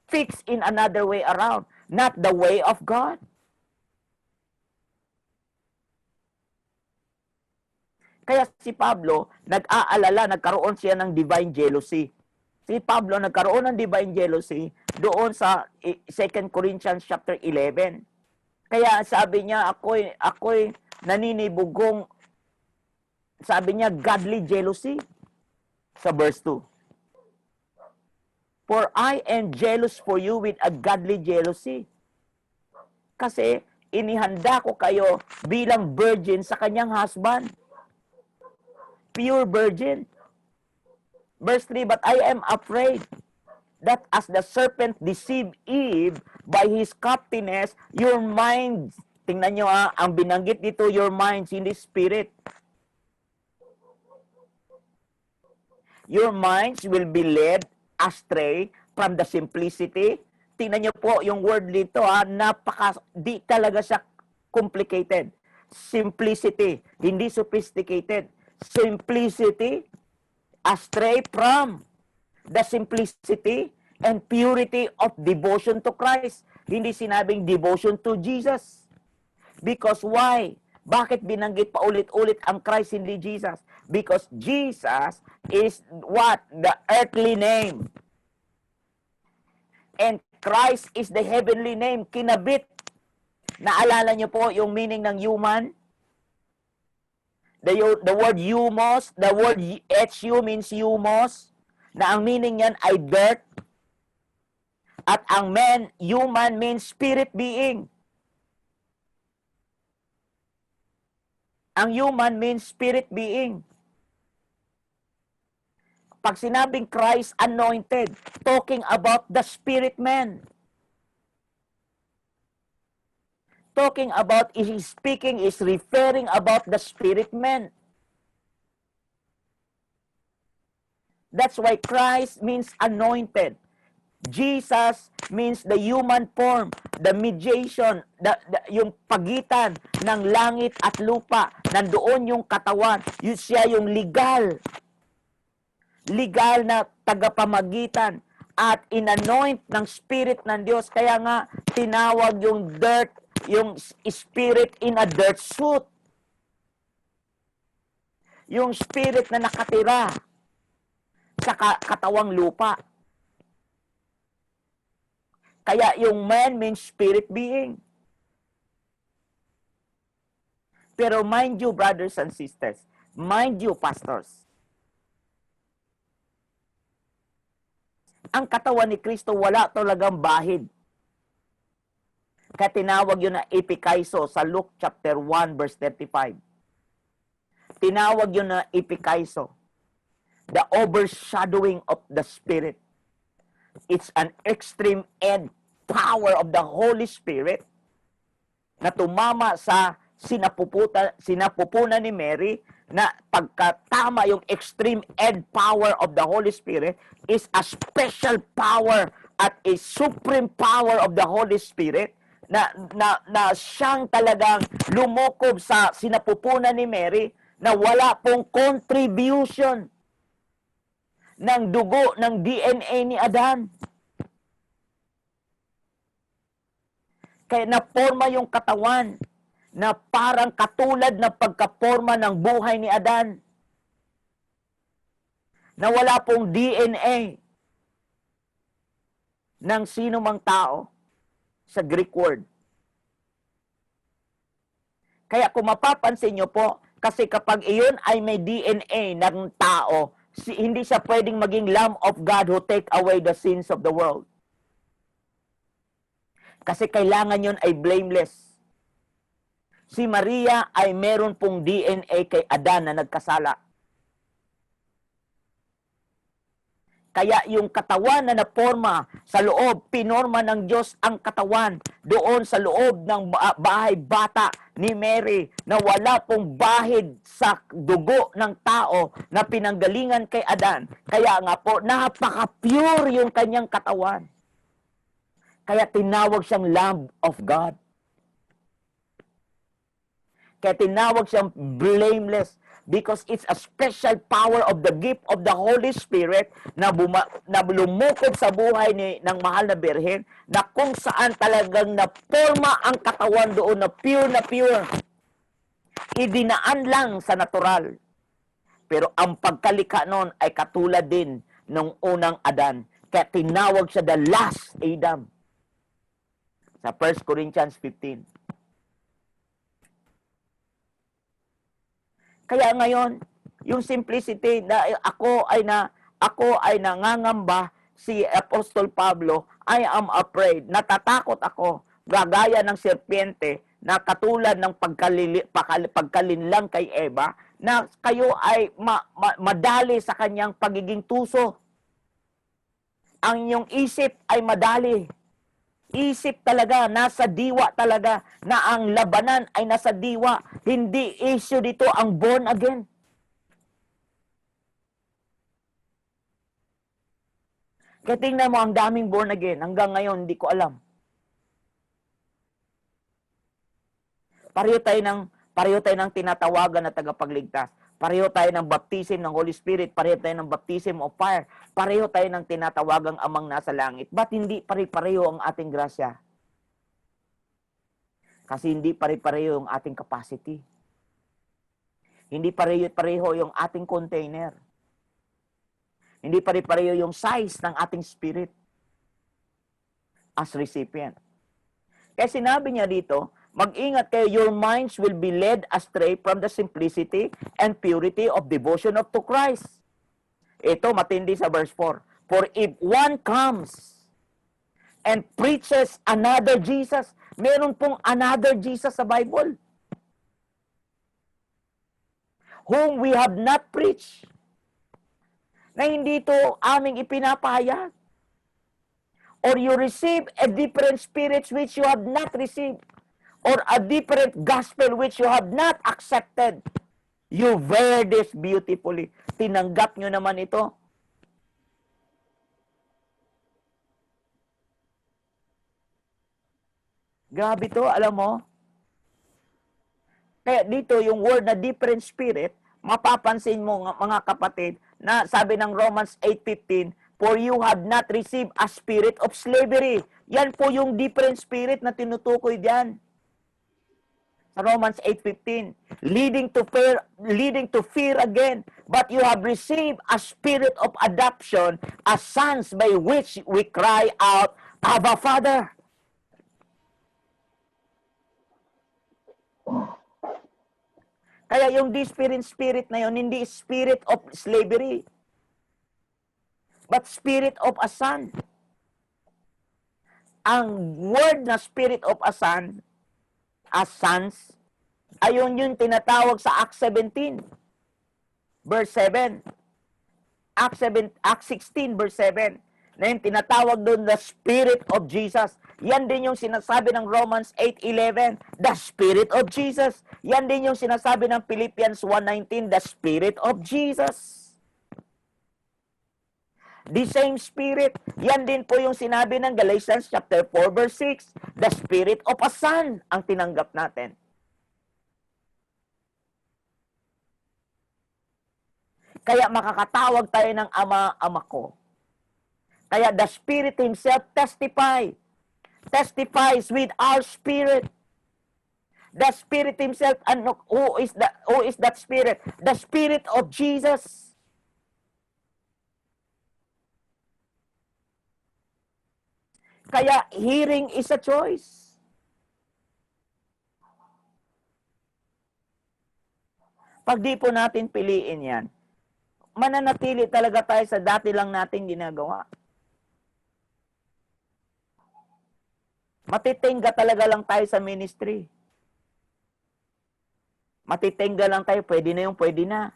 fixed in another way around, not the way of God. Kaya si Pablo, nag-aalala, nagkaroon siya ng divine jealousy. Si Pablo nagkaroon ng divine jealousy doon sa 2 Corinthians chapter 11. Kaya sabi niya, ako'y naninibugong, sabi niya, godly jealousy sa verse 2. For I am jealous for you with a godly jealousy. Kasi inihanda ko kayo bilang virgin sa kanyang husband. Pure virgin. Verse 3, but I am afraid that as the serpent deceived Eve by his craftiness, your minds, tingnan nyo ang binanggit dito, your minds, hindi spirit. Your minds will be led astray from the simplicity. Tingnan nyo po yung word dito, di talaga siya complicated. Simplicity, hindi sophisticated. Simplicity, astray from the simplicity and purity of devotion to Christ. Hindi sinabing devotion to Jesus. Because why? Bakit binanggit pa ulit-ulit ang Christ, hindi Jesus? Because Jesus is what? The earthly name. And Christ is the heavenly name, kinabit. Naalala niyo po yung meaning ng human? The word humos, the word HU means humos, na ang meaning yan ay dirt. At ang human means spirit being. Ang human means spirit being. Pag sinabing Christ anointed, talking about the spirit man. Talking about, is speaking, is referring about the spirit man. That's why Christ means anointed. Jesus means the human form, the mediation, yung pagitan ng langit at lupa. Nandoon yung katawan. Yun siya yung legal. Legal na tagapamagitan at inanoint ng spirit ng Diyos. Kaya nga, tinawag yung dirt, yung spirit in a dirt suit. Yung spirit na nakatira sa katawang lupa. Kaya yung man means spirit being. Pero mind you, brothers and sisters, mind you, pastors, ang katawan ni Kristo wala talagang bahid. Kaya tinawag yun na epikaiso sa Luke chapter 1 verse 35. Tinawag yun na epikaiso. The overshadowing of the Spirit. It's an extreme end power of the Holy Spirit na tumama sa sinapupunan ni Mary na pagkatama yung extreme end power of the Holy Spirit is a special power at a supreme power of the Holy Spirit na siyang talagang lumukob sa sinapupunan ni Mary na wala pong contribution ng dugo ng DNA ni Adan. Kaya naporma yung katawan na parang katulad ng pagkaporma ng buhay ni Adan. Na wala pong DNA ng sino mang tao sa Greek word. Kaya kung mapapansin nyo po, kasi kapag iyon ay may DNA ng tao, hindi siya pwedeng maging Lamb of God who take away the sins of the world. Kasi kailangan yun ay blameless. Si Maria ay meron pong DNA kay Adan na nagkasala. Kaya yung katawan na naporma sa loob, pinorma ng Diyos ang katawan doon sa loob ng bahay bata ni Mary na wala pong bahid sa dugo ng tao na pinanggalingan kay Adan. Kaya nga po, napaka-pure yung kanyang katawan. Kaya tinawag siyang Lamb of God. Kaya tinawag siyang blameless. Because it's a special power of the gift of the Holy Spirit na lumukod sa buhay ng mahal na Birhen na kung saan talagang naporma ang katawan doon na pure na pure. Idinaan lang sa natural. Pero ang pagkalikha noon ay katulad din ng unang Adan. Kaya tinawag siya the last Adam. Sa 1 Corinthians 15. Kaya ngayon, yung simplicity na ako ay nangangamba, si Apostol Pablo, I am afraid, natatakot ako, gagaya ng serpiente na katulad ng pagkalinlang kay Eva, na kayo ay madali sa kanyang pagiging tuso. Ang inyong isip ay madali. Isip talaga, nasa diwa talaga, na ang labanan ay nasa diwa. Hindi issue dito ang born again. Kaya tingnan mo, ang daming born again. Hanggang ngayon, hindi ko alam. Pareho tayo ng tinatawagan na tagapagligtas. Pareho tayo ng baptism ng Holy Spirit. Pareho tayo ng baptism of fire. Pareho tayo ng tinatawagang amang nasa langit. Ba't hindi pare-pareho ang ating grasya? Kasi hindi pare-pareho ang ating capacity. Hindi pare-pareho yung ating container. Hindi pare-pareho yung size ng ating spirit as recipient. Kaya sinabi niya dito, mag-ingat kayo, your minds will be led astray from the simplicity and purity of devotion to Christ. Ito, matindi sa verse 4. For if one comes and preaches another Jesus, meron pong another Jesus sa Bible, whom we have not preached, na hindi ito aming ipinapahayag, or you receive a different spirit which you have not received, or a different gospel which you have not accepted, you bear this beautifully. Tinanggap nyo naman ito. Grabe to, alam mo? Kaya dito, yung word na different spirit, mapapansin mo mga kapatid, na sabi ng Romans 8:15, for you have not received a spirit of slavery. Yan po yung different spirit na tinutukoy diyan. Sa Romans 8:15, leading to fear again, but you have received a spirit of adoption as sons by which we cry out, Abba, Father. Kaya yung different spirit na yun, hindi spirit of slavery, but spirit of a son. Ang word na spirit of a son, as sons, ayun yung tinatawag sa Acts 17, verse 7. Acts 16, verse 7. Na yung tinatawag doon, the Spirit of Jesus. Yan din yung sinasabi ng Romans 8:11, the Spirit of Jesus. Yan din yung sinasabi ng Philippians 1:19, the Spirit of Jesus. The same Spirit. Yan din po yung sinabi ng Galatians chapter 4, verse 6, the Spirit of a Son ang tinanggap natin. Kaya makakatawag tayo ng Ama, Ama ko. Kaya the Spirit Himself testifies with our spirit. The Spirit Himself, and who is that Spirit? The Spirit of Jesus. Kaya hearing is a choice. Pag di po natin piliin yan, mananatili talaga tayo sa dati lang natin ginagawa. Matitingga talaga lang tayo sa ministry. Matitingga lang tayo, pwede na yung pwede na.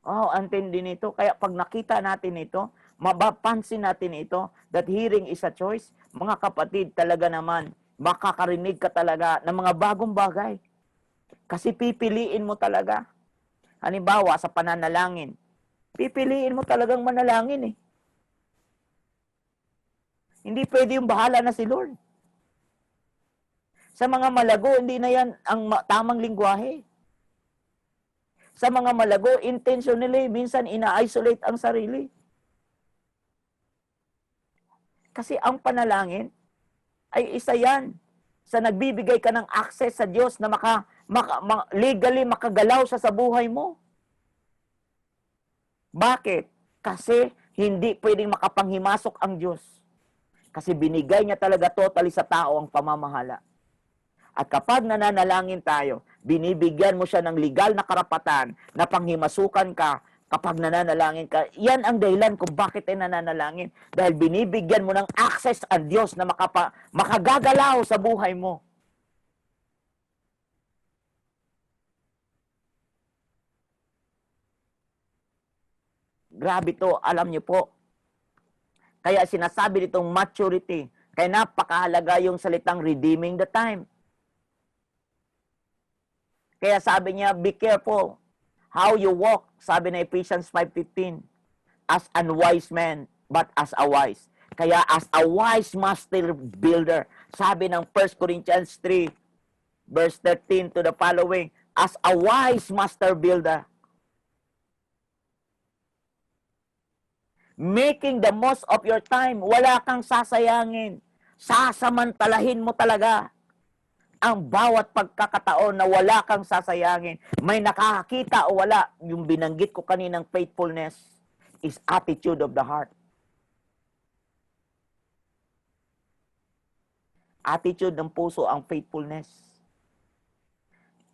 Oh, antindi nito. Kaya pag nakita natin ito, mapapansin natin ito, that hearing is a choice. Mga kapatid, talaga naman, makakarinig ka talaga ng mga bagong bagay. Kasi pipiliin mo talaga. Halimbawa, sa pananalangin, pipiliin mo talagang manalangin eh. Hindi pwede yung bahala na si Lord. Sa mga malago, hindi na yan ang tamang lingwahe. Sa mga malago, intentionally, minsan ina-isolate ang sarili. Kasi ang panalangin ay isa yan sa nagbibigay ka ng access sa Diyos na legally makagalaw siya sa buhay mo. Bakit? Kasi hindi pwedeng makapanghimasok ang Diyos. Kasi binigay niya talaga totally sa tao ang pamamahala. At kapag nananalangin tayo, binibigyan mo siya ng legal na karapatan na panghimasukan ka kapag nananalangin ka. Yan ang dahilan kung bakit tayo nananalangin. Dahil binibigyan mo ng access ang Diyos na makagagalaw sa buhay mo. Grabe to, alam niyo po. Kaya sinasabi nitong maturity. Kaya napakahalaga yung salitang redeeming the time. Kaya sabi niya, be careful how you walk. Sabi na Ephesians 5:15. As unwise man, but as a wise. Kaya as a wise master builder. Sabi ng 1 Corinthians 3, verse 13 to the following. As a wise master builder. Making the most of your time. Wala kang sasayangin. Sasamantalahin mo talaga ang bawat pagkakataon na wala kang sasayangin. May nakakakita o wala. Yung binanggit ko kaninang faithfulness is attitude of the heart. Attitude ng puso ang faithfulness.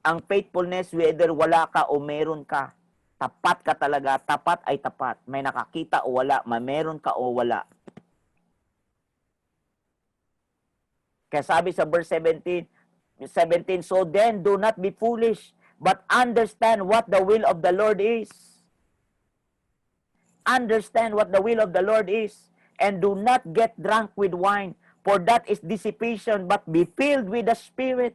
Ang faithfulness, whether wala ka o meron ka, tapat ka talaga, tapat ay tapat. May nakakita o wala, may meron ka o wala. Kaya sabi sa verse 17, so then do not be foolish, but understand what the will of the Lord is. Understand what the will of the Lord is, and do not get drunk with wine, for that is dissipation, but be filled with the Spirit.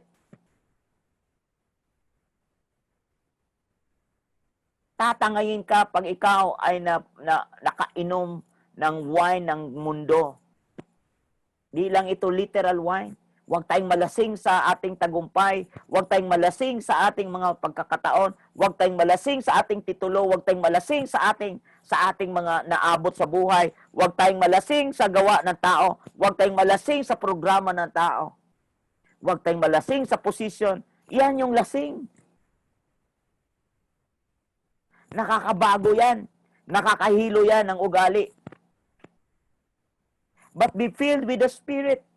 Tatangayin ka pag ikaw ay nakainom ng wine ng mundo. Di lang ito literal wine. Huwag tayong malasing sa ating tagumpay. Huwag tayong malasing sa ating mga pagkakataon. Huwag tayong malasing sa ating titulo. Huwag tayong malasing sa ating mga naabot sa buhay. Huwag tayong malasing sa gawa ng tao. Huwag tayong malasing sa programa ng tao. Huwag tayong malasing sa posisyon. Yan yung lasing. Nakakabago yan. Nakakahilo yan ng ugali. But be filled with the Spirit.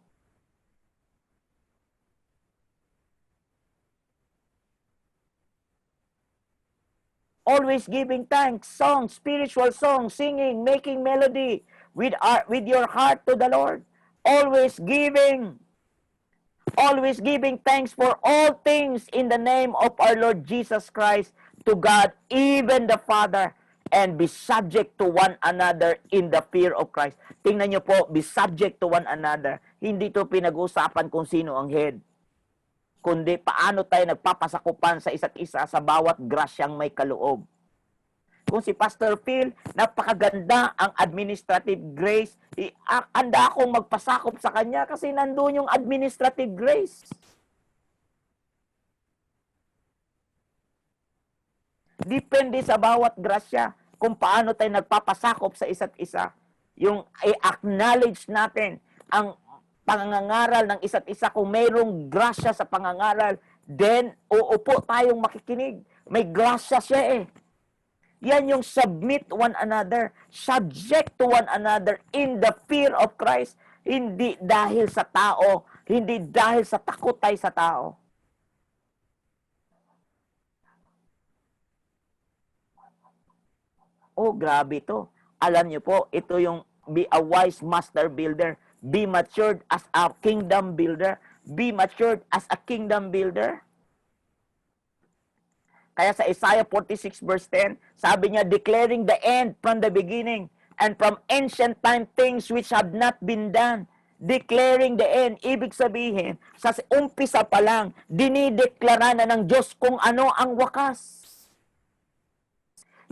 Always giving thanks, songs, spiritual songs, singing, making melody with your heart to the Lord. Always giving thanks for all things in the name of our Lord Jesus Christ, to God, even the Father, and be subject to one another in the fear of Christ. Tingnan niyo po, be subject to one another. Hindi to pinag-usapan kung sino ang head, kundi paano tayo nagpapasakupan sa isa't isa sa bawat grasyang may kaloob. Kung si Pastor Phil, napakaganda ang administrative grace, handa akong magpasakop sa kanya kasi nandun yung administrative grace. Depende sa bawat grasya kung paano tayo nagpapasakop sa isa't isa. Yung i-acknowledge natin ang pangangaral ng isa't isa. Kung mayroong grasya sa pangangaral, then uupo tayong makikinig. May grasya siya eh. Yan yung submit one another, subject to one another in the fear of Christ. Hindi dahil sa tao, hindi dahil sa takot tayo sa tao. Oh, grabe to. Alam niyo po, ito yung be a wise master builder. Be matured as a kingdom builder. Be matured as a kingdom builder. Kaya sa Isaiah 46 verse 10, sabi niya, declaring the end from the beginning, and from ancient time things which have not been done. Declaring the end, ibig sabihin, sa umpisa pa lang, dinideklara na ng Diyos kung ano ang wakas.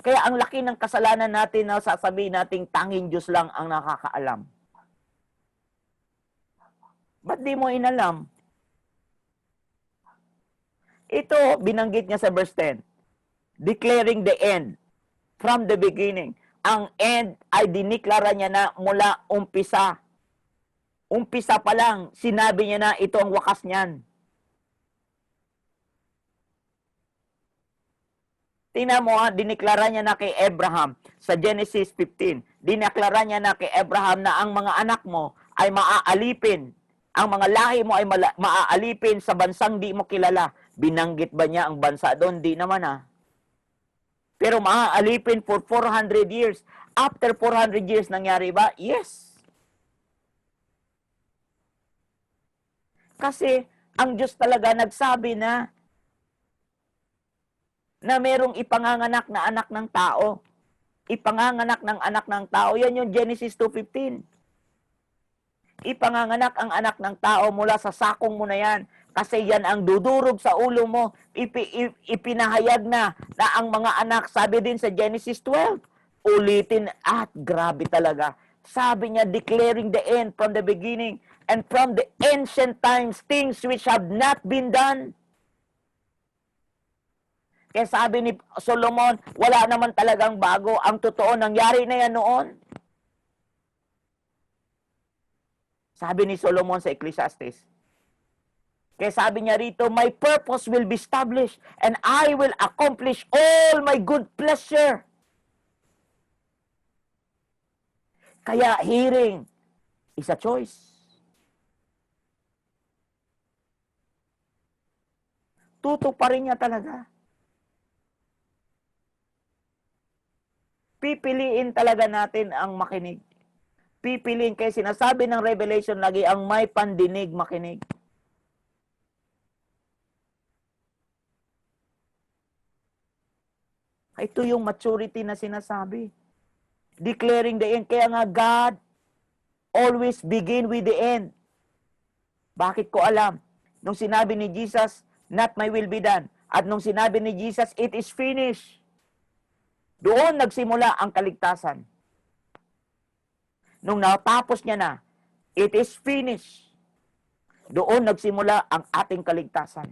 Kaya ang laki ng kasalanan natin na sasabihin nating tanging Diyos lang ang nakakaalam. Ba't di mo inalam? Ito, binanggit niya sa verse 10. Declaring the end from the beginning. Ang end ay diniklara niya na mula umpisa. Umpisa pa lang, sinabi niya na ito ang wakas niyan. Tingnan mo, diniklara niya na kay Abraham sa Genesis 15. Dineklara niya na kay Abraham na ang mga anak mo ay maaalipin. Ang mga lahi mo ay maaalipin sa bansang di mo kilala. Binanggit ba niya ang bansa doon? Di naman Pero maaalipin for 400 years. After 400 years, nangyari ba? Yes. Kasi ang Diyos talaga nagsabi na merong ipanganganak na anak ng tao. Ipanganganak ng anak ng tao. Yan yung Genesis 2:15. Ipanganganak ang anak ng tao mula sa sakong mo na yan. Kasi yan ang dudurog sa ulo mo. Ipinahayag na ang mga anak, sabi din sa Genesis 12. Ulitin at grabe talaga. Sabi niya, declaring the end from the beginning and from the ancient times, things which have not been done. Kaya sabi ni Solomon, wala naman talagang bago. Ang totoo, nangyari na yan noon. Sabi ni Solomon sa Ecclesiastes. Kaya sabi niya rito, my purpose will be established and I will accomplish all my good pleasure. Kaya hearing is a choice. Tutuparin niya talaga. Pipiliin talaga natin ang makinig. Pipiliin, kaya sinasabi ng Revelation lagi, ang may pandinig makinig. Ito yung maturity na sinasabi. Declaring the end. Kaya nga God always begin with the end. Bakit ko alam? Nung sinabi ni Jesus, not my will be done. At nung sinabi ni Jesus, it is finished. Doon nagsimula ang kaligtasan. Nung natapos niya na, it is finished. Doon nagsimula ang ating kaligtasan.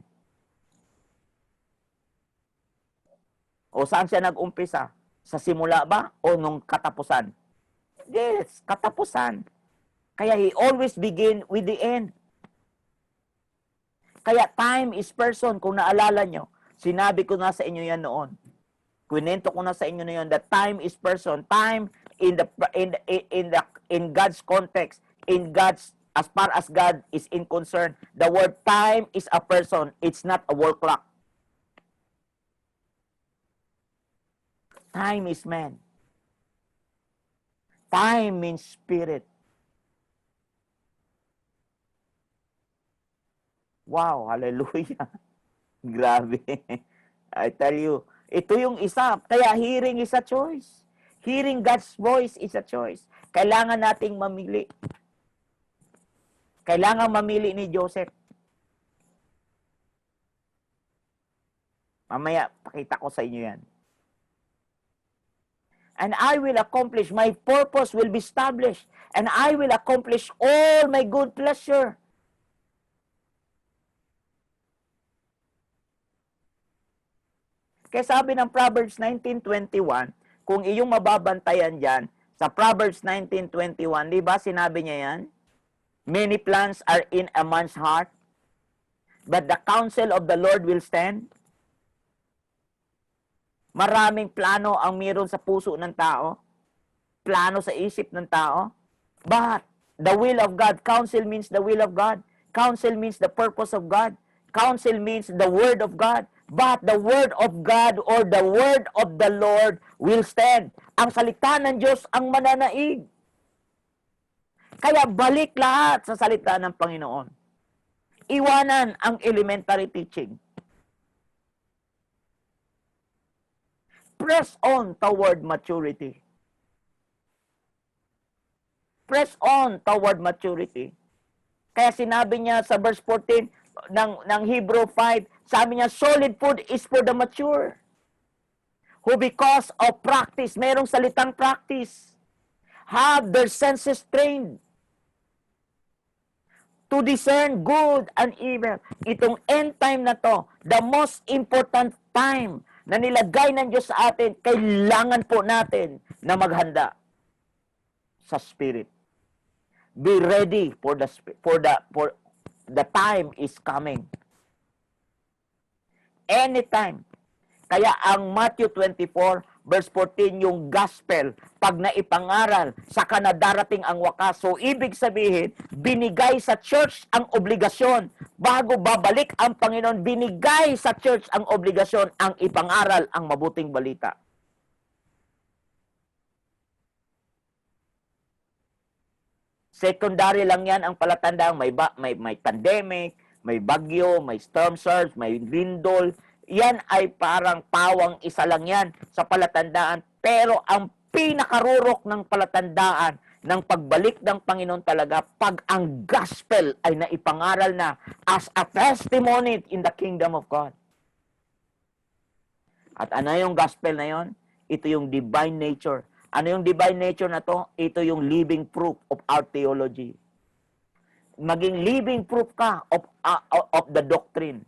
O saan siya nag-umpisa? Sa simula ba o nung katapusan? Yes, katapusan. Kaya he always begin with the end. Kaya time is person, kung naalala nyo, sinabi ko na sa inyo yan noon. Kwento ko na sa inyo na yun that time is person. Time in God's context, in God's, as far as God is in concern, the word time is a person. It's not a wall clock. Time is man. Time means spirit. Wow, hallelujah. Grabe. I tell you, ito yung isa. Kaya hearing is a choice. Hearing God's voice is a choice. Kailangan nating mamili. Kailangan mamili ni Joseph. Mamaya, pakita ko sa inyo yan. And I will accomplish, my purpose will be established, and I will accomplish all my good pleasure. Kaya sabi ng Proverbs 19:21, kung iyong mababantayan dyan, sa Proverbs 19:21, di ba sinabi niya yan? Many plans are in a man's heart, but the counsel of the Lord will stand. Maraming plano ang mayroon sa puso ng tao. Plano sa isip ng tao. But the will of God, counsel means the will of God. Counsel means the purpose of God. Counsel means the word of God. But the word of God or the word of the Lord will stand. Ang salita ng Diyos ang mananaig. Kaya balik lahat sa salita ng Panginoon. Iwanan ang elementary teaching. Press on toward maturity. Press on toward maturity. Kaya sinabi niya sa verse 14 ng Hebrew 5, sabi niya, solid food is for the mature. Who because of practice, merong salitang practice, have their senses trained to discern good and evil. Itong end time na to, the most important time na nilagay ng Diyos sa atin, kailangan po natin na maghanda sa spirit. Be ready for the time is coming. Anytime. Kaya ang Matthew 24 verse 14 yung gospel pag naipangaral saka na darating ang wakas. So ibig sabihin, binigay sa church ang obligasyon bago babalik ang Panginoon, binigay sa church ang obligasyon ang ipangaral ang mabuting balita. Secondary lang yan ang palatandaan. May pandemic, may bagyo, may storm surge, may lindol. Yan ay parang pawang isa lang yan sa palatandaan. Pero ang pinakarurok ng palatandaan ng pagbalik ng Panginoon talaga pag ang gospel ay naipangaral na as a testimony in the kingdom of God. At ano yung gospel na yon? Ito yung divine nature. Ano yung divine nature na to? Ito yung living proof of our theology. Maging living proof ka of the doctrine.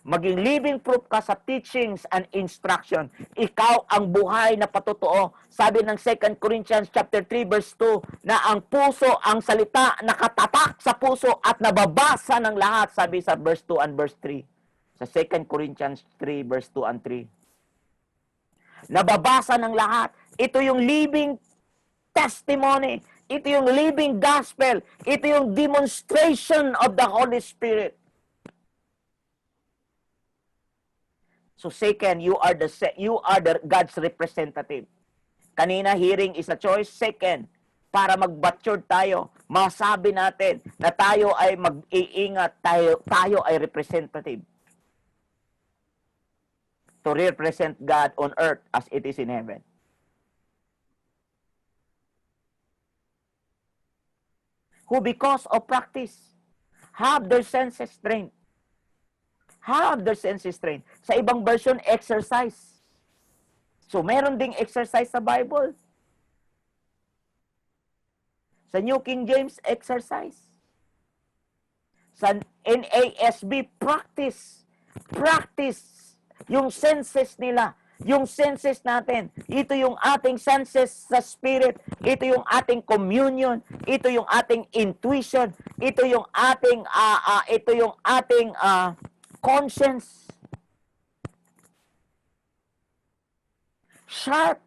Maging living proof ka sa teachings and instruction. Ikaw ang buhay na patotoo. Sabi ng 2 Corinthians chapter 3 verse 2 na ang puso, ang salita nakatatak sa puso at nababasa ng lahat. Sabi sa verse 2 and verse 3. Sa 2 Corinthians 3 verse 2 and 3. Nababasa ng lahat. Ito yung living testimony. Ito yung living gospel. Ito yung demonstration of the Holy Spirit. So second, you are the God's representative. Kanina, hearing is a choice. Second, para mag-mature tayo, masabi natin na tayo ay mag-iingat, tayo ay representative. To represent God on earth as it is in heaven. Who because of practice have their senses trained. Have their senses trained. Sa ibang version, exercise. So, meron ding exercise sa Bible. Sa New King James, exercise. Sa NASB, practice. Practice. Yung senses nila. Yung senses natin. Ito yung ating senses sa spirit. Ito yung ating communion. Ito yung ating intuition. Ito yung ating conscience. Sharp.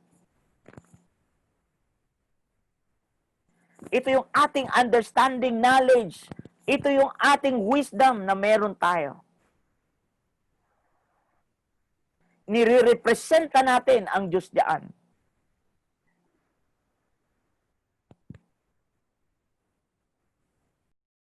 Ito yung ating understanding, knowledge. Ito yung ating wisdom na meron tayo. Nire-representa natin ang Diyos diyan.